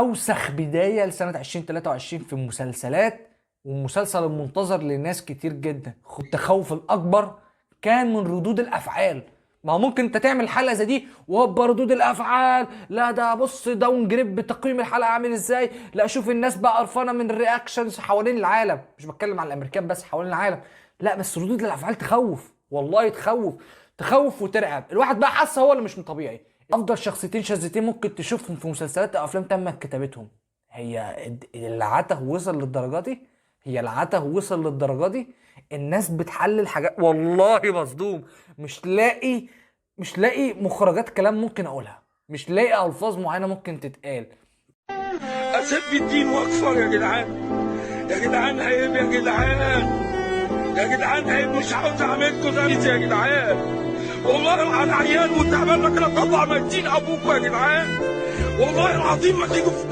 اوسخ بدايه لسنه 2023 في المسلسلات، والمسلسل المنتظر لناس كتير جدا. التخوف الاكبر كان من ردود الافعال. ما هو ممكن انت تعمل حلقه زي دي وهوبا ردود الافعال، لا ده بص داون جريد بتقييم الحلقه عامل ازاي، لا شوف الناس بقى قرفانه من الرياكشنز حوالين العالم، مش بتكلم عن الامريكان بس، حوالين العالم. لا بس ردود الافعال تخوف، والله تخوف، تخوف وترعب. الواحد بقى حاسس هو اللي مش طبيعي. افضل شخصيتين شاذتين ممكن تشوفهم في مسلسلات او افلام تم كتابتهم. هي العته وصل للدرجه دي؟ هي العته وصل للدرجه دي؟ الناس بتحلل حاجات، والله مصدوم. مش لاقي مخرجات كلام ممكن اقولها، مش لاقي الفاظ معينه ممكن تتقال. اسف الدين واكفر يا جدعان، يا جدعان عيب، يا جدعان، يا جدعان عيب، مش عاوز اعملكم زي يا جدعان، والله انا عيان وتعبان لكن اطلع ميتين ابوكم يا جدعان، والله العظيم ما تيجوا في